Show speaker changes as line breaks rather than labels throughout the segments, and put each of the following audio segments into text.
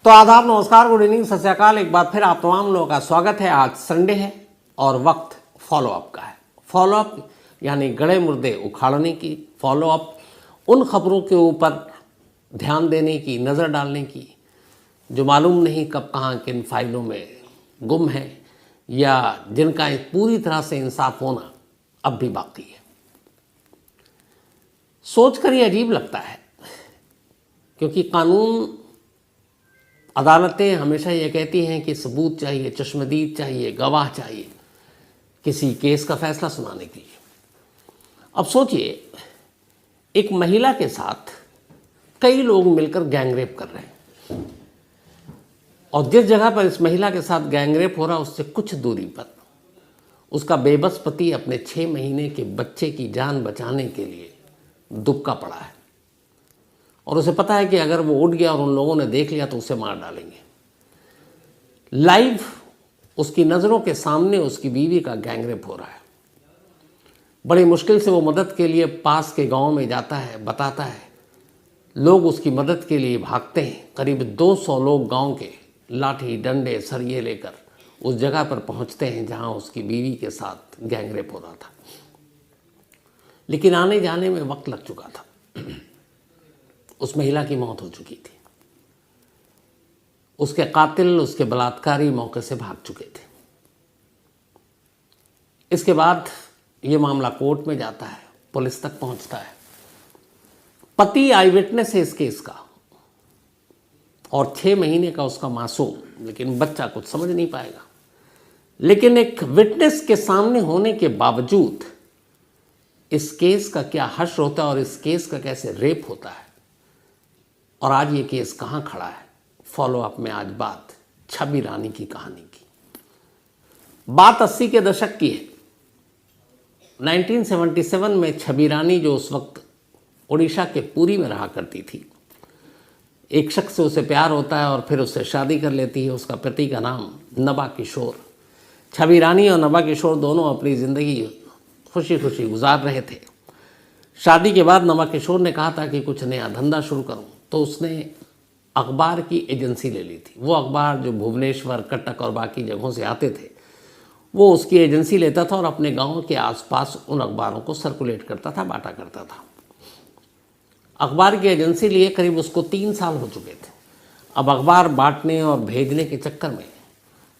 तो आदाब, नमस्कार, गुड इवनिंग, सत श्री अकाल। एक बार फिर आप तमाम लोगों का स्वागत है। आज संडे है और वक्त फॉलोअप का है। फॉलोअप यानी गड़े मुर्दे उखाड़ने की, फॉलोअप उन खबरों के ऊपर ध्यान देने की, नज़र डालने की जो मालूम नहीं कब कहाँ किन फाइलों में गुम है या जिनका पूरी तरह से इंसाफ होना अब भी बाकी है। सोचकर ये अजीब लगता है क्योंकि कानून, अदालतें हमेशा ये कहती हैं कि सबूत चाहिए, चश्मदीद चाहिए, गवाह चाहिए किसी केस का फैसला सुनाने के लिए। अब सोचिए, एक महिला के साथ कई लोग मिलकर गैंगरेप कर रहे हैं और जिस जगह पर इस महिला के साथ गैंगरेप हो रहा उससे कुछ दूरी पर उसका बेबस पति अपने 6 महीने के बच्चे की जान बचाने के लिए दुबका पड़ा है और उसे पता है कि अगर वो उठ गया और उन लोगों ने देख लिया तो उसे मार डालेंगे। लाइव उसकी नज़रों के सामने उसकी बीवी का गैंगरेप हो रहा है। बड़ी मुश्किल से वो मदद के लिए पास के गांव में जाता है, बताता है। लोग उसकी मदद के लिए भागते हैं। करीब 200 लोग गांव के लाठी, डंडे, सरिये लेकर उस जगह पर पहुंचते हैं जहां उसकी बीवी के साथ गैंगरेप हो रहा था। लेकिन आने जाने में वक्त लग चुका था। उस महिला की मौत हो चुकी थी। उसके कातिल, उसके बलात्कारी मौके से भाग चुके थे। इसके बाद ये मामला कोर्ट में जाता है, पुलिस तक पहुंचता है। पति आई विटनेस है इस केस का और 6 महीने का उसका मासूम, लेकिन बच्चा कुछ समझ नहीं पाएगा। लेकिन एक विटनेस के सामने होने के बावजूद इस केस का क्या हश्र होता है और इस केस का कैसे रेप होता है और आज ये केस कहाँ खड़ा है। फॉलोअप में आज बात छवि रानी की कहानी की। बात 80 के दशक की है। 1977 में छवि रानी, जो उस वक्त उड़ीसा के पुरी में रहा करती थी, एक शख्स से उसे प्यार होता है और फिर उससे शादी कर लेती है। उसका पति का नाम नबा किशोर। छवि रानी और नबा किशोर दोनों अपनी ज़िंदगी खुशी खुशी गुजार रहे थे। शादी के बाद नबा किशोर ने कहा था कि कुछ नया धंधा शुरू करूं, तो उसने अखबार की एजेंसी ले ली थी। वो अखबार जो भुवनेश्वर, कटक और बाकी जगहों से आते थे, वो उसकी एजेंसी लेता था और अपने गांव के आसपास उन अखबारों को सर्कुलेट करता था, बांटा करता था। अखबार की एजेंसी लिए करीब उसको 3 साल हो चुके थे। अब अखबार बांटने और भेजने के चक्कर में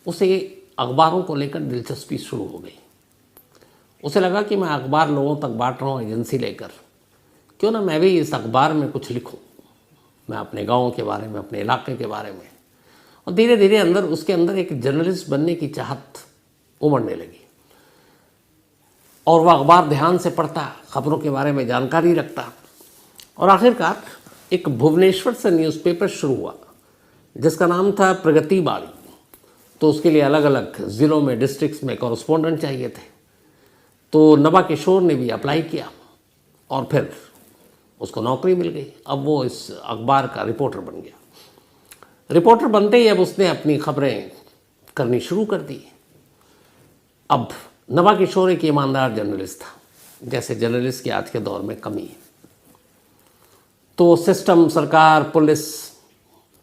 उसे अखबारों को लेकर दिलचस्पी शुरू हो गई। उसे लगा कि मैं अखबार लोगों तक बांट रहा हूँ एजेंसी लेकर, क्यों ना मैं भी इस अखबार में कुछ लिखूँ, मैं अपने गांव के बारे में, अपने इलाके के बारे में। और धीरे धीरे उसके अंदर एक जर्नलिस्ट बनने की चाहत उमड़ने लगी और वह अखबार ध्यान से पढ़ता, खबरों के बारे में जानकारी रखता और आखिरकार एक भुवनेश्वर से न्यूज़पेपर शुरू हुआ जिसका नाम था प्रगति बाड़ी। तो उसके लिए अलग अलग ज़िलों में, डिस्ट्रिक्ट्स में कॉरेस्पोंडेंट चाहिए थे। तो नबा किशोर ने भी अप्लाई किया और फिर उसको नौकरी मिल गई। अब वो इस अखबार का रिपोर्टर बन गया। रिपोर्टर बनते ही अब उसने अपनी खबरें करनी शुरू कर दी। अब नबा किशोर एक ईमानदार जर्नलिस्ट था, जैसे जर्नलिस्ट की आज के दौर में कमी है। तो सिस्टम, सरकार, पुलिस,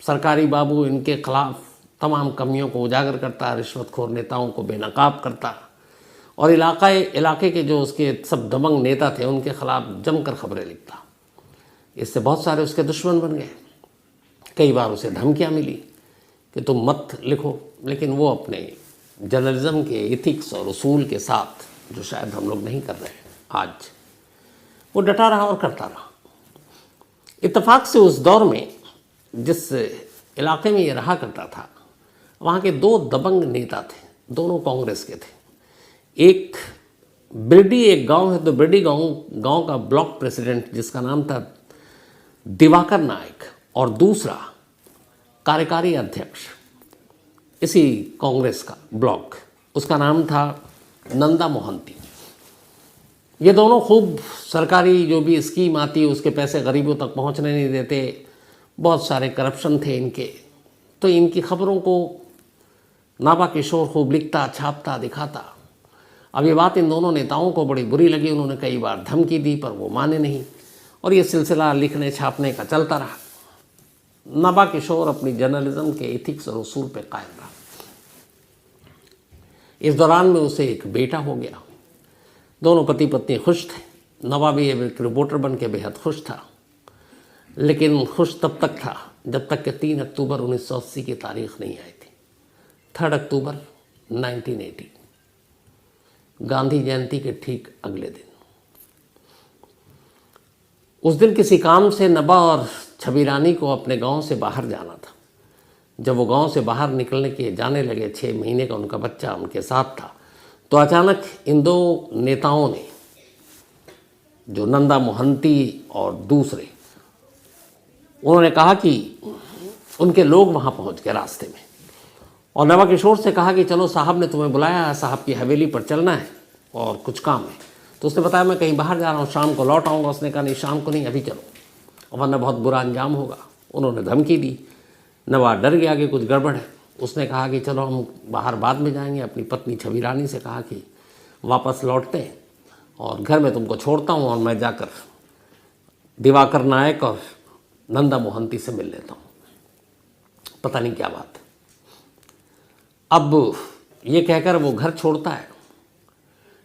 सरकारी बाबू, इनके खिलाफ तमाम कमियों को उजागर करता, रिश्वतखोर नेताओं को बेनकाब करता और इलाके के जो उसके सब दबंग नेता थे उनके खिलाफ जमकर खबरें लिखता। इससे बहुत सारे उसके दुश्मन बन गए। कई बार उसे धमकियां मिली कि तुम मत लिखो, लेकिन वो अपने जर्नलिज्म के इथिक्स और उसूल के साथ, जो शायद हम लोग नहीं कर रहे हैं आज, वो डटा रहा और करता रहा। इत्तेफाक से उस दौर में जिस इलाके में ये रहा करता था, वहाँ के 2 दबंग नेता थे, दोनों कांग्रेस के थे। एक बिरडी, एक गांव है, तो बिरडी गांव का ब्लॉक प्रेसिडेंट जिसका नाम था दिवाकर नायक और दूसरा कार्यकारी अध्यक्ष इसी कांग्रेस का ब्लॉक, उसका नाम था नंदा मोहंती। ये दोनों खूब सरकारी जो भी स्कीम आती उसके पैसे गरीबों तक पहुंचने नहीं देते। बहुत सारे करप्शन थे इनके। तो इनकी खबरों को नबा किशोर खूब लिखता, छापता, दिखाता। अब ये बात इन दोनों नेताओं को बड़ी बुरी लगी। उन्होंने कई बार धमकी दी पर वो माने नहीं और ये सिलसिला लिखने छापने का चलता रहा। नबा किशोर अपनी जर्नलिज्म के एथिक्स और उसूल पे कायम रहा। इस दौरान में उसे एक बेटा हो गया। दोनों पति पत्नी खुश थे। नबा भी एक रिपोर्टर बन के बेहद खुश था, लेकिन खुश तब तक था जब तक कि 3 अक्टूबर 1980 की तारीख नहीं आई थी। 3 अक्टूबर 1980, गांधी जयंती के ठीक अगले दिन। उस दिन किसी काम से नबा और छवि रानी को अपने गांव से बाहर जाना था। जब वो गांव से बाहर निकलने के जाने लगे, 6 महीने का उनका बच्चा उनके साथ था, तो अचानक इन दो नेताओं ने, जो नंदा मोहंती और दूसरे, उन्होंने कहा कि उनके लोग वहाँ पहुँच गए रास्ते में, और नबा किशोर से कहा कि चलो साहब ने तुम्हें बुलाया है, साहब की हवेली पर चलना है और कुछ काम है। तो उसने बताया मैं कहीं बाहर जा रहा हूँ, शाम को लौट आऊँगा। उसने कहा नहीं, शाम को नहीं, अभी चलो, वरना बहुत बुरा अंजाम होगा। उन्होंने धमकी दी। नवा डर गया कि कुछ गड़बड़ है। उसने कहा कि चलो हम बाहर बाद में जाएंगे। अपनी पत्नी छवि रानी से कहा कि वापस लौटते हैं और घर में तुमको छोड़ता हूँ और मैं जाकर दिवाकर नायक और नंदा मोहंती से मिल लेता हूँ। पता नहीं क्या बात है। अब ये कहकर वो घर छोड़ता है,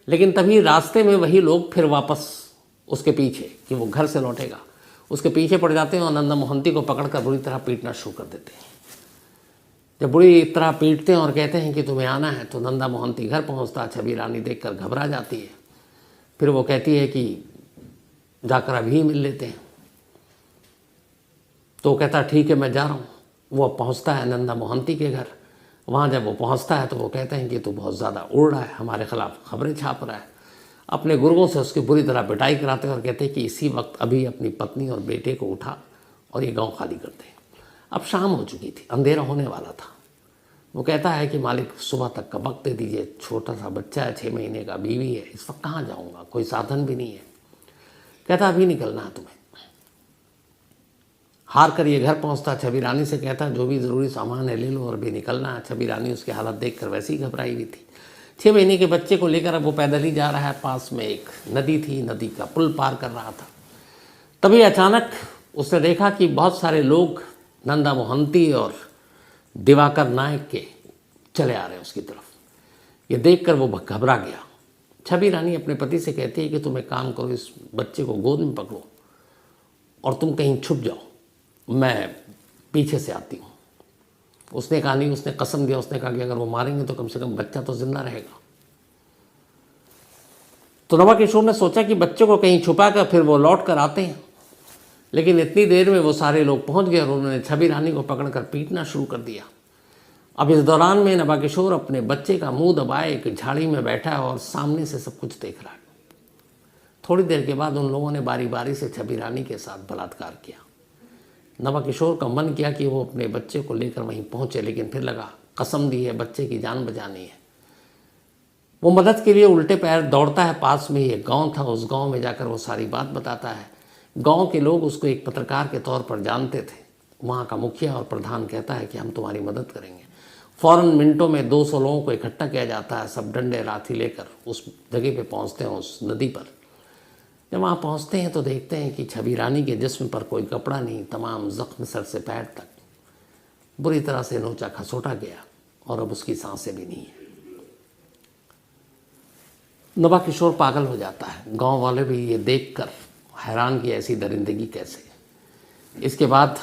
लेकिन तभी रास्ते में वही लोग फिर वापस उसके पीछे, कि वो घर से लौटेगा, उसके पीछे पड़ जाते हैं और नंदा मोहंती को पकड़कर बुरी तरह पीटना शुरू कर देते हैं। जब बुरी तरह पीटते हैं और कहते हैं कि तुम्हें आना है, तो नंदा मोहंती घर पहुंचता। छवि रानी देखकर घबरा जाती है। फिर वो कहती है कि जाकर अभी मिल लेते हैं। तो वो कहता ठीक है मैं जा रहा हूँ। वो पहुँचता है नंदा मोहंती के घर। वहाँ जब वो पहुँचता है तो वो कहते हैं कि तू बहुत ज़्यादा उड़ रहा है, हमारे खिलाफ खबरें छाप रहा है। अपने गुर्गों से उसकी बुरी तरह पिटाई कराते हैं और कहते हैं कि इसी वक्त अभी अपनी पत्नी और बेटे को उठा और ये गांव खाली कर दे। अब शाम हो चुकी थी, अंधेरा होने वाला था। वो कहता है कि मालिक सुबह तक का वक्त दे दीजिए, छोटा सा बच्चा है, 6 महीने का, बीवी है, इस वक्त कहाँ जाऊँगा, कोई साधन भी नहीं है। कहता अभी निकलना है तुम्हें। हार कर ये घर पहुँचता। छवि रानी से कहता जो भी ज़रूरी सामान है ले लो और अभी निकलना है। छवि रानी उसकी हालत देखकर वैसे ही घबराई हुई थी। 6 महीने के बच्चे को लेकर अब वो पैदल ही जा रहा है। पास में एक नदी थी, नदी का पुल पार कर रहा था। तभी अचानक उसने देखा कि बहुत सारे लोग नंदा मोहंती और दिवाकर नायक के चले आ रहे हैं उसकी तरफ। ये देखकर वो घबरा गया। छवि रानी अपने पति से कहती है कि तुम एक काम करो, इस बच्चे को गोद में पकड़ो और तुम कहीं छुप जाओ, मैं पीछे से आती हूँ। उसने कहा नहीं, उसने कसम दिया। उसने कहा कि अगर वो मारेंगे तो कम से कम बच्चा तो जिंदा रहेगा। तो नवा किशोर ने सोचा कि बच्चे को कहीं छुपा कर फिर वो लौट कर आते हैं, लेकिन इतनी देर में वो सारे लोग पहुंच गए और उन्होंने छवि रानी को पकड़कर पीटना शुरू कर दिया। अब इस दौरान में नवा किशोर अपने बच्चे का मुंह दबाए एक झाड़ी में बैठा है और सामने से सब कुछ देख रहा है। थोड़ी देर के बाद उन लोगों ने बारी बारी से छवि रानी के साथ बलात्कार किया। नवा किशोर का मन किया कि वो अपने बच्चे को लेकर वहीं पहुंचे, लेकिन फिर लगा कसम दी है, बच्चे की जान बचानी है। वो मदद के लिए उल्टे पैर दौड़ता है। पास में ही एक गांव था, उस गांव में जाकर वो सारी बात बताता है। गांव के लोग उसको एक पत्रकार के तौर पर जानते थे। वहाँ का मुखिया और प्रधान कहता है कि हम तुम्हारी मदद करेंगे। फ़ौरन मिनटों में 200 लोगों को इकट्ठा किया जाता है। सब डंडे लाठी लेकर उस जगह पे पहुँचते हैं, उस नदी पर। जब वहाँ पहुँचते हैं तो देखते हैं कि छवि रानी के जिस्म पर कोई कपड़ा नहीं, तमाम जख्म सर से पैर तक बुरी तरह से नोचा खसोटा गया और अब उसकी सांसें भी नहीं है। नवा किशोर पागल हो जाता है। गांव वाले भी ये देखकर हैरान कि ऐसी दरिंदगी कैसे। इसके बाद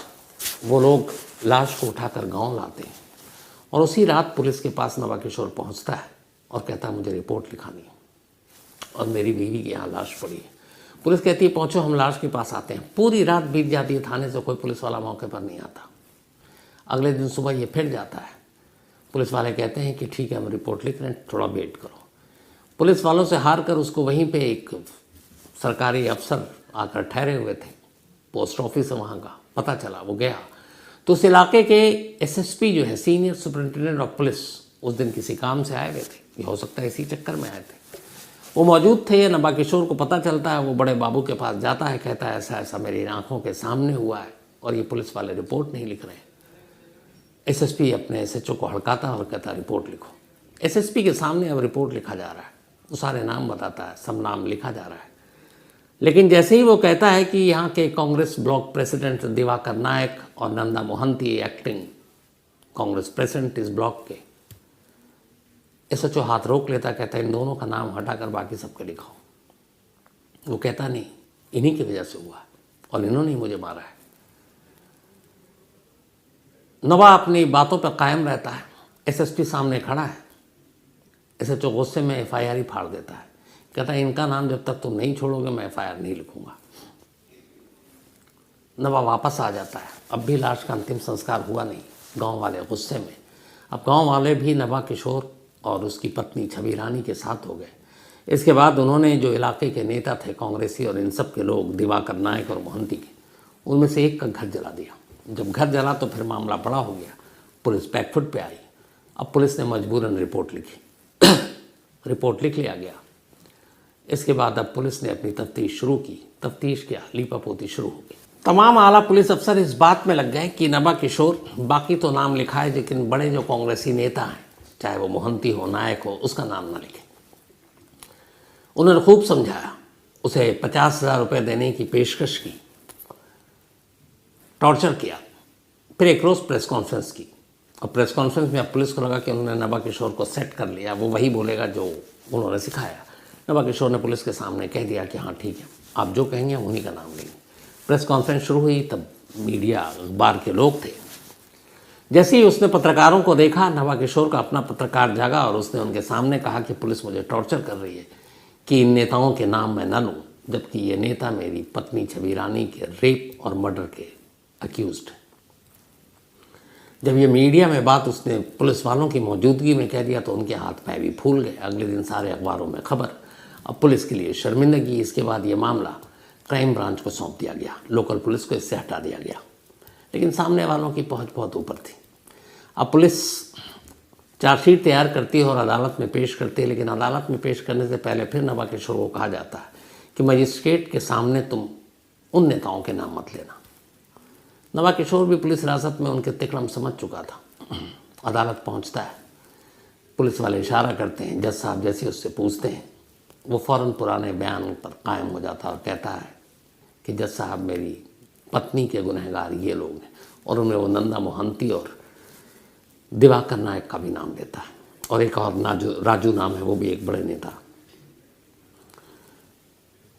वो लोग लाश को उठाकर गांव लाते हैं और उसी रात पुलिस के पास नवा किशोर पहुँचता है और कहता है मुझे रिपोर्ट लिखानी है और मेरी बीवी के यहाँ लाश पड़ी है। पुलिस कहती है पहुँचो, हम लाश के पास आते हैं। पूरी रात बीत जाती है, थाने से कोई पुलिस वाला मौके पर नहीं आता। अगले दिन सुबह ये फिर जाता है। पुलिस वाले कहते हैं कि ठीक है हम रिपोर्ट लिख रहे हैं, थोड़ा वेट करो। पुलिस वालों से हार कर उसको वहीं पे एक सरकारी अफसर आकर ठहरे हुए थे, पोस्ट ऑफिस है वहाँ का, पता चला। वो गया तो उस इलाके के एसएसपी जो है, सीनियर सुपरिटेंडेंट ऑफ पुलिस, उस दिन किसी काम से आए हुए थे। ये हो सकता है इसी चक्कर में आए थे। वो मौजूद थे। नवा किशोर को पता चलता है। वो बड़े बाबू के पास जाता है, कहता है ऐसा ऐसा मेरी आंखों के सामने हुआ है और ये पुलिस वाले रिपोर्ट नहीं लिख रहे हैं। एसएसपी अपने एसएचओ को हड़काता है और कहता है रिपोर्ट लिखो। एसएसपी के सामने अब रिपोर्ट लिखा जा रहा है। वो सारे नाम बताता है, सब नाम लिखा जा रहा है। लेकिन जैसे ही वो कहता है कि यहाँ के कांग्रेस ब्लॉक प्रेसिडेंट दिवाकर नायक और नंदा मोहंती एक्टिंग कांग्रेस प्रेसिडेंट इस ब्लॉक के, एसएचओ हाथ रोक लेता, कहता है इन दोनों का नाम हटाकर बाकी सबके लिखाओ। वो कहता नहीं, इन्हीं की वजह से हुआ है और इन्होंने ही मुझे मारा है। नवा अपनी बातों पर कायम रहता है। एसएसपी सामने खड़ा है। एसएचओ गुस्से में एफआईआर ही फाड़ देता है, कहता है इनका नाम जब तक तुम नहीं छोड़ोगे मैं एफआईआर नहीं लिखूंगा। नवा वापस आ जाता है। अब भी लाश का अंतिम संस्कार हुआ नहीं। गांव वाले गुस्से में, अब गांव वाले भी नवा किशोर और उसकी पत्नी छवि रानी के साथ हो गए। इसके बाद उन्होंने जो इलाके के नेता थे कांग्रेसी और इन सब के लोग, दिवाकर नायक और मोहंती के, उनमें से एक का घर जला दिया। जब घर जला तो फिर मामला बड़ा हो गया। पुलिस बैकफुट पे आई। अब पुलिस ने मजबूरन रिपोर्ट लिखी। रिपोर्ट लिख लिया गया। इसके बाद अब पुलिस ने अपनी तफ्तीश शुरू की। तफ्तीश क्या, लीपापोती शुरू हो गई। तमाम आला पुलिस अफसर इस बात में लग गए कि नवा किशोर, बाकी तो नाम लिखा है लेकिन बड़े जो कांग्रेसी नेता हैं, चाहे वो मोहंती हो, नायक हो, उसका नाम ना लिखे। उन्होंने खूब समझाया, उसे 50,000 रुपये देने की पेशकश की, टॉर्चर किया। फिर एक रोज़ प्रेस कॉन्फ्रेंस की और प्रेस कॉन्फ्रेंस में अब पुलिस को लगा कि उन्होंने नवा किशोर को सेट कर लिया, वो वही बोलेगा जो उन्होंने सिखाया। नवा किशोर ने पुलिस के सामने कह दिया कि हाँ ठीक है, आप जो कहेंगे हम उन्हीं का नाम लेंगे। प्रेस कॉन्फ्रेंस शुरू हुई। तब मीडिया, अखबार के लोग थे। जैसे ही उसने पत्रकारों को देखा, नवा किशोर का अपना पत्रकार जागा और उसने उनके सामने कहा कि पुलिस मुझे टॉर्चर कर रही है कि इन नेताओं के नाम मैं न लूँ, जबकि ये नेता मेरी पत्नी छवि रानी के रेप और मर्डर के अक्यूज्ड है। जब ये मीडिया में बात उसने पुलिस वालों की मौजूदगी में कह दिया तो उनके हाथ पैर भी फूल गए। अगले दिन सारे अखबारों में खबर। अब पुलिस के लिए शर्मिंदगी। इसके बाद ये मामला क्राइम ब्रांच को सौंप दिया गया। लोकल पुलिस को इससे हटा दिया गया, लेकिन सामने वालों की पहुंच बहुत ऊपर थी। अब पुलिस चार्जशीट तैयार करती है और अदालत में पेश करती है, लेकिन अदालत में पेश करने से पहले फिर नवा किशोर को कहा जाता है कि मजिस्ट्रेट के सामने तुम उन नेताओं के नाम मत लेना। नवा किशोर भी पुलिस हिरासत में उनके तिकड़म समझ चुका था। अदालत पहुंचता है, पुलिस वाले इशारा करते हैं, जज साहब जैसे उससे पूछते हैं, वो फ़ौरन पुराने बयान पर कायम हो जाता है और कहता है कि जज साहब मेरी पत्नी के गुनहगार ये लोग हैं, और उनमें वो नंदा मोहंती और दिवाकर नायक का भी नाम देता है, और एक और राजू नाम है, वो भी एक बड़े नेता।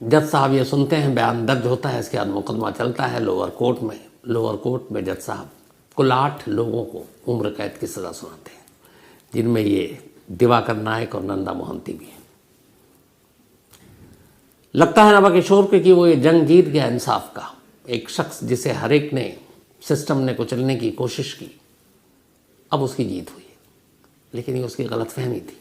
जज साहब ये सुनते हैं, बयान दर्ज होता है। इसके बाद मुकदमा चलता है लोअर कोर्ट में। लोअर कोर्ट में जज साहब कुल 8 लोगों को उम्र कैद की सज़ा सुनाते हैं, जिनमें ये दिवाकर नायक और नंदा मोहंती भी हैं। लगता है नवा किशोर को कि वो ये जंग जीत गया इंसाफ का। एक शख्स जिसे हर एक ने, सिस्टम ने कुचलने की कोशिश की, अब उसकी जीत हुई, लेकिन ये उसकी गलतफहमी थी।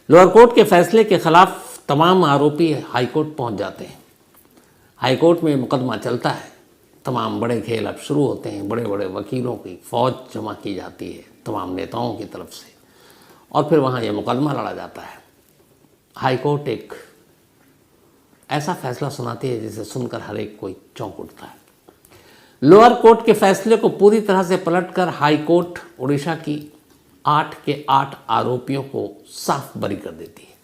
लोअर कोर्ट के फैसले के खिलाफ तमाम आरोपी हाई कोर्ट पहुंच जाते हैं। हाई कोर्ट में मुकदमा चलता है। तमाम बड़े खेल अब शुरू होते हैं। बड़े बड़े वकीलों की फ़ौज जमा की जाती है तमाम नेताओं की तरफ से, और फिर वहाँ ये मुकदमा लड़ा जाता है। हाई कोर्ट एक ऐसा फैसला सुनाती है जिसे सुनकर हर एक कोई चौंक उठता है। लोअर कोर्ट के फैसले को पूरी तरह से पलटकर हाई कोर्ट उड़ीसा की 8 के 8 आरोपियों को साफ बरी कर देती है।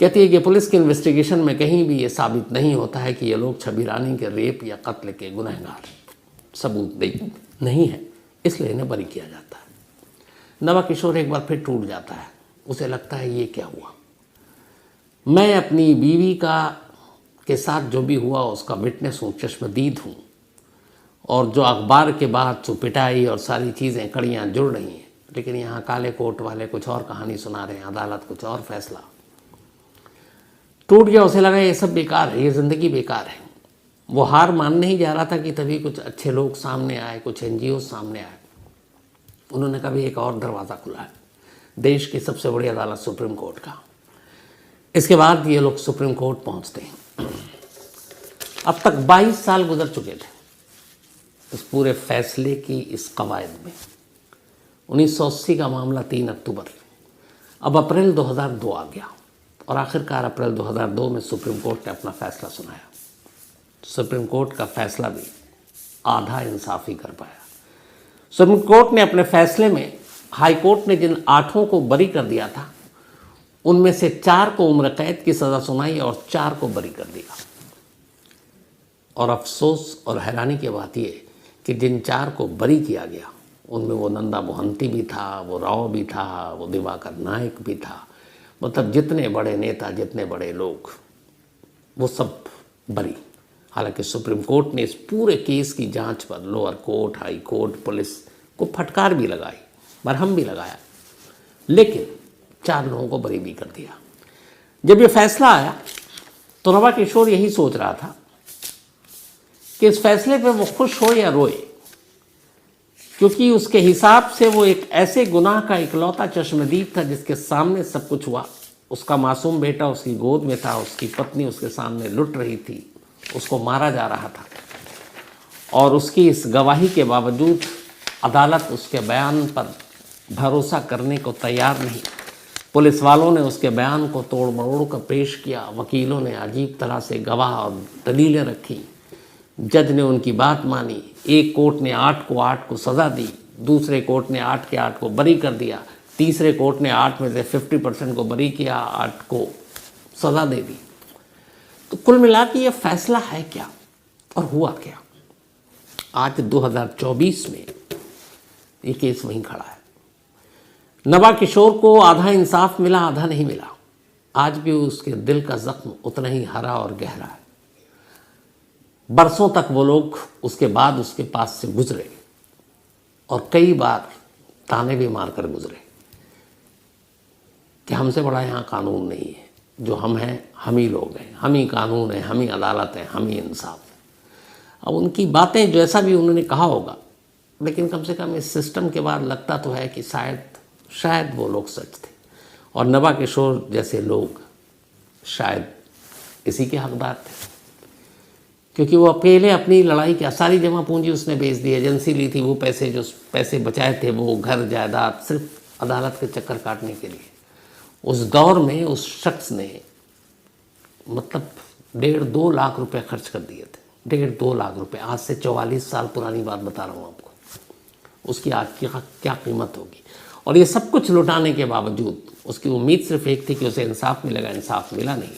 कहती है कि पुलिस की इन्वेस्टिगेशन में कहीं भी ये साबित नहीं होता है कि ये लोग छवि रानी के रेप या कत्ल के गुनहगार, सबूत नहीं है, इसलिए इन्हें बरी किया जाता है। नवा किशोर एक बार फिर टूट जाता है। उसे लगता है ये क्या हुआ, मैं अपनी बीवी के साथ जो भी हुआ उसका विटनेस हूँ, चश्मदीद हूँ, और जो अखबार के बाद जो पिटाई और सारी चीज़ें कड़ियाँ जुड़ रही हैं, लेकिन यहाँ काले कोर्ट वाले कुछ और कहानी सुना रहे हैं, अदालत कुछ और फैसला। टूट गया। उसे लगा ये सब बेकार है, ये ज़िंदगी बेकार है। वो हार मानने ही जा रहा था कि तभी कुछ अच्छे लोग सामने आए, कुछ NGO सामने आए। उन्होंने कभी एक और दरवाज़ा खुला है, देश की सबसे बड़ी अदालत सुप्रीम कोर्ट का। इसके बाद ये लोग सुप्रीम कोर्ट पहुंचते हैं। अब तक 22 साल गुजर चुके थे इस पूरे फैसले की इस कवायद में। 1980 का मामला 3 अक्टूबर, अब अप्रैल 2002 आ गया, और आखिरकार अप्रैल 2002 में सुप्रीम कोर्ट ने अपना फैसला सुनाया। सुप्रीम कोर्ट का फैसला भी आधा इंसाफ ही कर पाया। सुप्रीम कोर्ट ने अपने फैसले में, हाई कोर्ट ने जिन 8 को बरी कर दिया था, उनमें से 4 को उम्र कैद की सज़ा सुनाई और 4 को बरी कर दिया। और अफसोस और हैरानी की बात ये कि जिन 4 को बरी किया गया उनमें वो नंदा मोहंती भी था, वो राव भी था, वो दिवाकर नायक भी था। मतलब जितने बड़े नेता, जितने बड़े लोग, वो सब बरी। हालांकि सुप्रीम कोर्ट ने इस पूरे केस की जांच पर lower court, high court, police को फटकार भी लगाई, बरहम भी लगाया, लेकिन 4 लोगों को बरी भी कर दिया। जब ये फैसला आया तो नवा किशोर यही सोच रहा था कि इस फैसले पे वो खुश हो या रोए, क्योंकि उसके हिसाब से वो एक ऐसे गुनाह का इकलौता चश्मदीद था जिसके सामने सब कुछ हुआ। उसका मासूम बेटा उसकी गोद में था, उसकी पत्नी उसके सामने लुट रही थी, उसको मारा जा रहा था, और उसकी इस गवाही के बावजूद अदालत उसके बयान पर भरोसा करने को तैयार नहीं। पुलिस वालों ने उसके बयान को तोड़ मरोड़ कर पेश किया, वकीलों ने अजीब तरह से गवाह और दलीलें रखी, जज ने उनकी बात मानी। एक कोर्ट ने 8 को सज़ा दी, दूसरे कोर्ट ने 8 के 8 को बरी कर दिया, तीसरे कोर्ट ने 8 में से 50% को बरी किया, 8 को सज़ा दे दी। तो कुल मिला के ये फैसला है क्या और हुआ क्या? आज 2024 में ये केस वहीं खड़ा है। नवा किशोर को आधा इंसाफ मिला, आधा नहीं मिला। आज भी उसके दिल का जख्म उतना ही हरा और गहरा है। बरसों तक वो लोग उसके बाद उसके पास से गुजरे और कई बार ताने भी मारकर गुजरे कि हमसे बड़ा यहाँ कानून नहीं है, जो हम हैं हम ही लोग हैं, हम ही कानून हैं, हम ही अदालत हैं, हम ही इंसाफ है। अब उनकी बातें जैसा भी उन्होंने कहा होगा, लेकिन कम से कम इस सिस्टम के बाद लगता तो है कि शायद वो लोग सच थे, और नवा किशोर जैसे लोग शायद इसी के हकदार थे, क्योंकि वो अकेले अपनी लड़ाई क्या सारी जमा पूंजी उसने बेच दी, एजेंसी ली थी, वो पैसे जो पैसे बचाए थे वो घर जायदाद सिर्फ अदालत के चक्कर काटने के लिए। उस दौर में उस शख्स ने मतलब 1.5-2 लाख रुपए खर्च कर दिए थे। 1.5-2 लाख रुपए, आज से 44 साल पुरानी बात बता रहा हूँ आपको। उसकी आज की क्या कीमत होगी। और ये सब कुछ लुटाने के बावजूद उसकी उम्मीद सिर्फ एक थी कि उसे इंसाफ मिलेगा, इंसाफ मिला नहीं,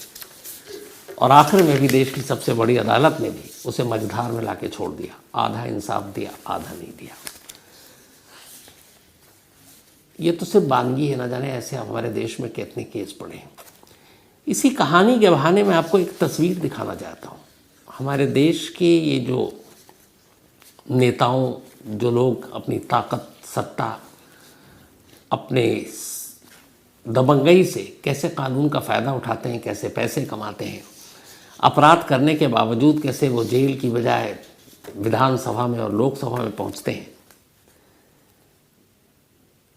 और आखिर में भी देश की सबसे बड़ी अदालत ने भी उसे मझधार में लाके छोड़ दिया। आधा इंसाफ दिया, आधा नहीं दिया। ये तो सिर्फ बानगी है, ना जाने ऐसे हमारे देश में कितने केस पड़े हैं। इसी कहानी के बहाने मैं आपको एक तस्वीर दिखाना चाहता हूँ। हमारे देश के ये जो नेताओं, जो लोग अपनी ताकत, सत्ता, अपने दबंगई से कैसे कानून का फ़ायदा उठाते हैं, कैसे पैसे कमाते हैं, अपराध करने के बावजूद कैसे वो जेल की बजाय विधानसभा में और लोकसभा में पहुंचते हैं।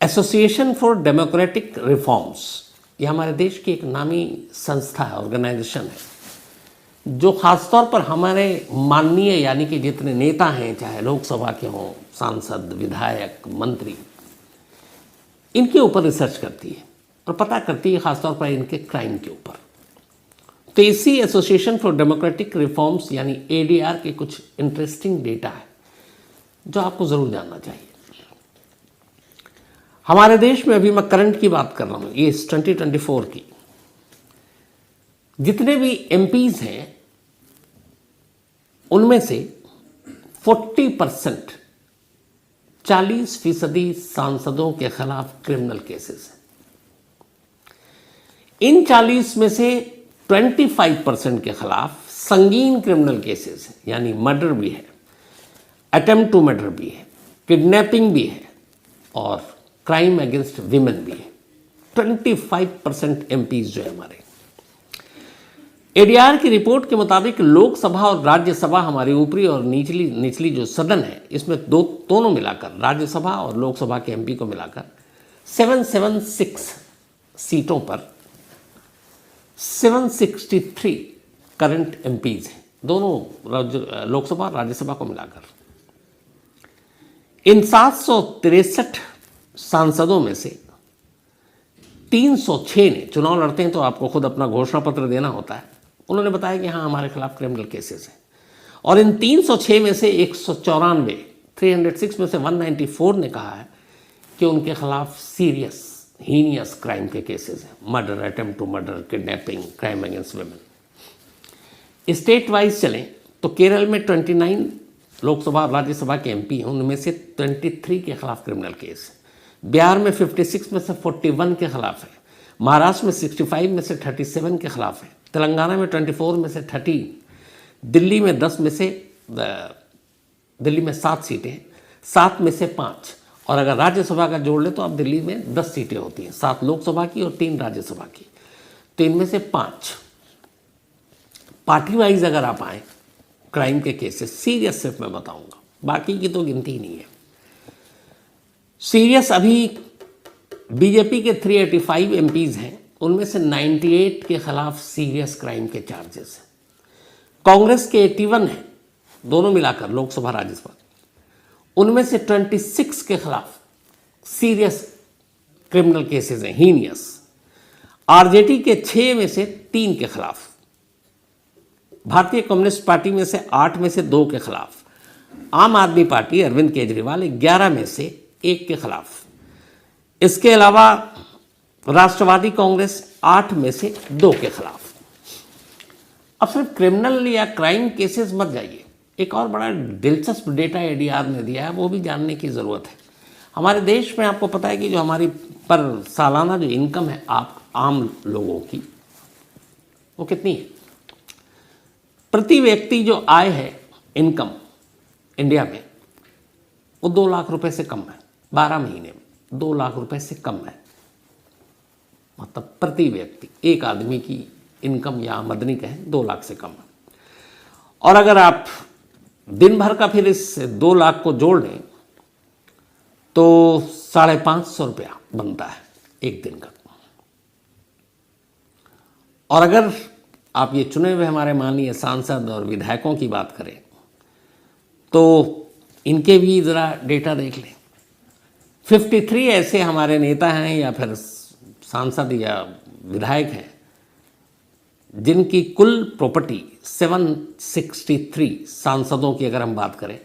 एसोसिएशन फॉर डेमोक्रेटिक रिफॉर्म्स, ये हमारे देश की एक नामी संस्था है, ऑर्गेनाइजेशन है, जो ख़ासतौर पर हमारे माननीय यानी कि जितने नेता हैं, चाहे लोकसभा के हों, सांसद, विधायक, मंत्री, इनके ऊपर रिसर्च करती है और पता करती है ख़ासतौर पर इनके क्राइम के ऊपर। तो इसी एसोसिएशन फॉर डेमोक्रेटिक रिफॉर्म्स यानी ADR के कुछ इंटरेस्टिंग डेटा है जो आपको ज़रूर जानना चाहिए। हमारे देश में अभी मैं करंट की बात कर रहा हूँ, ये 2024 की, जितने भी MPs हैं उनमें से 40% 40% सांसदों के खिलाफ क्रिमिनल केसेस हैं। इन 40 में से 25% के खिलाफ संगीन क्रिमिनल केसेस हैं, यानी मर्डर भी है, अटेम्प्ट टू मर्डर भी है, किडनैपिंग भी है और क्राइम अगेंस्ट विमेन भी है। 25% MPs जो है हमारे। ADR की रिपोर्ट के मुताबिक लोकसभा और राज्यसभा, हमारी ऊपरी और निचली जो सदन है, इसमें दोनों मिलाकर, राज्यसभा और लोकसभा के MP को मिलाकर 776 सीटों पर 763 करंट MPs हैं, दोनों लोकसभा और राज्यसभा को मिलाकर। इन 763 सांसदों में से 306 ने, चुनाव लड़ते हैं तो आपको खुद अपना घोषणा पत्र देना होता है, उन्होंने बताया कि हाँ हमारे खिलाफ क्रिमिनल केसेस हैं। और इन 306 में से 194, 306 में से 194 ने कहा है कि उनके खिलाफ सीरियस हीनियस क्राइम के केसेस हैं, murder, attempt to murder, kidnapping, crime against women. State wise चलें तो केरल में 29 लोकसभा और राज्यसभा के एमपी हैं, उनमें से 23 के खिलाफ क्रिमिनल केस है। बिहार में 56 में से 41 के खिलाफ है। महाराष्ट्र में 65 में से 37 के खिलाफ है। तेलंगाना में 24 में से 30, दिल्ली में 10 में से दिल्ली में 7 सीटें, 7 में से 5, और अगर राज्यसभा का जोड़ ले तो अब दिल्ली में 10 सीटें होती हैं, 7 लोकसभा की और 3 राज्यसभा की। तो इनमें से 5 पार्टी वाइज अगर आप आए क्राइम के केसेस सीरियस सिर्फ मैं बताऊंगा, बाकी की तो गिनती ही नहीं है। सीरियस अभी बीजेपी के 385 एमपीज हैं, उनमें से 98 के खिलाफ सीरियस क्राइम के चार्जेस हैं। कांग्रेस के 81 हैं, दोनों मिलाकर लोकसभा राज्यसभा, उनमें से 26 के खिलाफ सीरियस क्रिमिनल केसेस हैं, हीनियस। आरजेडी के 6 में से 3 के खिलाफ, भारतीय कम्युनिस्ट पार्टी में से 8 में से 2 के खिलाफ, आम आदमी पार्टी अरविंद केजरीवाल 11 में से 1 के खिलाफ, इसके अलावा राष्ट्रवादी कांग्रेस 8 में से 2 के खिलाफ। अब सिर्फ क्रिमिनल या क्राइम केसेस मत जाइए, एक और बड़ा दिलचस्प डेटा एडीआर ने दिया है, वो भी जानने की ज़रूरत है। हमारे देश में आपको पता है कि जो हमारी पर सालाना जो इनकम है आप आम लोगों की, वो कितनी है? प्रति व्यक्ति जो आय है इनकम इंडिया में, वो 2 लाख रुपए से कम है। 12 महीने में 2 लाख रुपए से कम है, मतलब प्रति व्यक्ति एक आदमी की इनकम या आमदनी कहें 2 लाख से कम है। और अगर आप दिन भर का फिर इस 2 लाख को जोड़ लें तो 550 रुपया बनता है एक दिन का। और अगर आप ये चुने हुए हमारे माननीय सांसद और विधायकों की बात करें तो इनके भी ज़रा डेटा देख लें। 53 ऐसे हमारे नेता हैं या फिर सांसद या विधायक हैं जिनकी कुल प्रॉपर्टी 763 सांसदों की अगर हम बात करें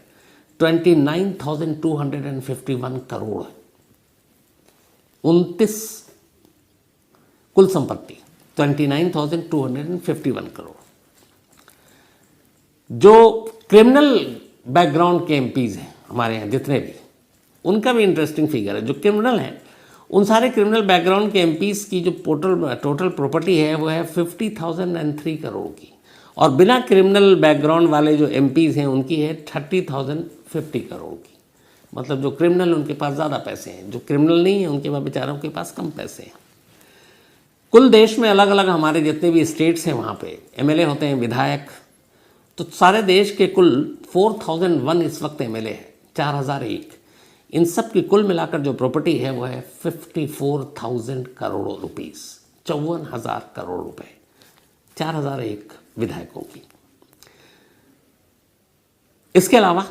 29,251 करोड़ है। 29 कुल संपत्ति 29,251 करोड़। जो क्रिमिनल बैकग्राउंड के एमपीज हैं हमारे यहाँ जितने भी, उनका भी इंटरेस्टिंग फिगर है। जो क्रिमिनल हैं उन सारे क्रिमिनल बैकग्राउंड के एमपीज की जो टोटल प्रॉपर्टी है वो है 50,003 करोड़ की, और बिना क्रिमिनल बैकग्राउंड वाले जो एमपीज हैं उनकी है 30,050 करोड़ की। मतलब जो क्रिमिनल उनके पास ज़्यादा पैसे हैं, जो क्रिमिनल नहीं है उनके बेचारों के पास कम पैसे हैं। कुल देश में अलग अलग हमारे जितने भी स्टेट्स हैं वहाँ पे एमएलए होते हैं, विधायक, तो सारे देश के कुल 4001 इस वक्त एमएलए है, 4001। इन सब की कुल मिलाकर जो प्रॉपर्टी है वो है 54,000 करोड़ रुपीस, 54,000 करोड़ रुपए, 4001 विधायकों की। इसके अलावा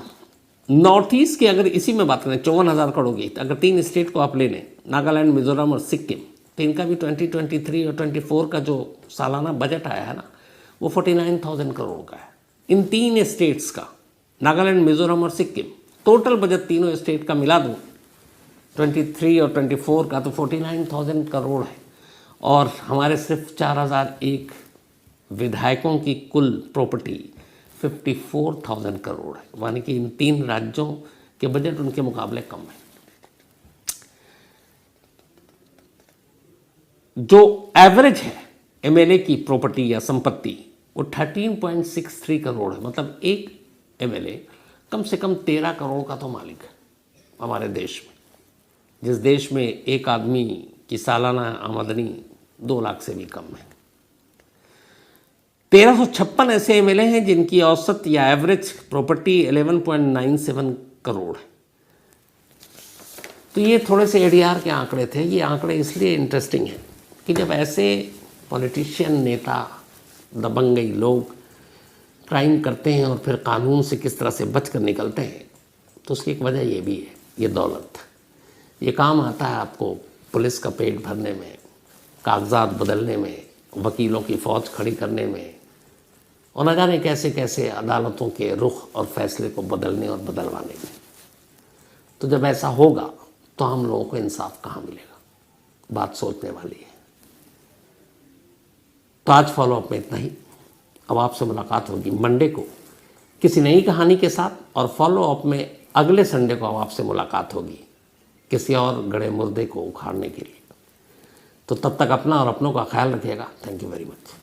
नॉर्थ ईस्ट की अगर इसी में बात करें 54,000 करोड़ की, तो अगर 3 स्टेट को आप ले लें, नागालैंड, मिजोरम और सिक्किम, तो इनका भी 2023 और 24 का जो सालाना बजट आया है ना वो 49,000 करोड़ का है। इन 3 स्टेट्स का, नागालैंड, मिजोरम और सिक्किम, टोटल बजट तीनों स्टेट का मिला दूँ 23 और 24 का तो 49,000 करोड़ है। और हमारे सिर्फ 4001 विधायकों की कुल प्रॉपर्टी 54,000 करोड़ है, यानी कि इन 3 राज्यों के बजट उनके मुकाबले कम है। जो एवरेज है एमएलए की प्रॉपर्टी या संपत्ति वो 13.63 करोड़ है। मतलब एक एमएलए कम से कम 13 करोड़ का तो मालिक है हमारे देश में, जिस देश में एक आदमी की सालाना आमदनी 2 लाख से भी कम है। 1356 ऐसे एमएलए हैं जिनकी औसत या एवरेज प्रॉपर्टी 11.97 करोड़ है। तो ये थोड़े से एडीआर के आंकड़े थे। ये आंकड़े इसलिए इंटरेस्टिंग हैं कि जब ऐसे पॉलिटिशियन, नेता, दबंगई लोग क्राइम करते हैं और फिर कानून से किस तरह से बच कर निकलते हैं, तो उसकी एक वजह ये भी है, ये दौलत। ये काम आता है आपको पुलिस का पेट भरने में, कागजात बदलने में, वकीलों की फ़ौज खड़ी करने में, और न जाने कैसे कैसे अदालतों के रुख और फैसले को बदलने और बदलवाने में। तो जब ऐसा होगा तो हम लोगों को इंसाफ कहाँ मिलेगा? बात सोचने वाली है। तो आज फॉलोअप में इतना ही। अब आपसे मुलाकात होगी मंडे को किसी नई कहानी के साथ और फॉलो अप में अगले संडे को आपसे मुलाकात होगी किसी और गड़े मुर्दे को उखाड़ने के लिए। तो तब तक अपना और अपनों का ख्याल रखिएगा। Thank you very much.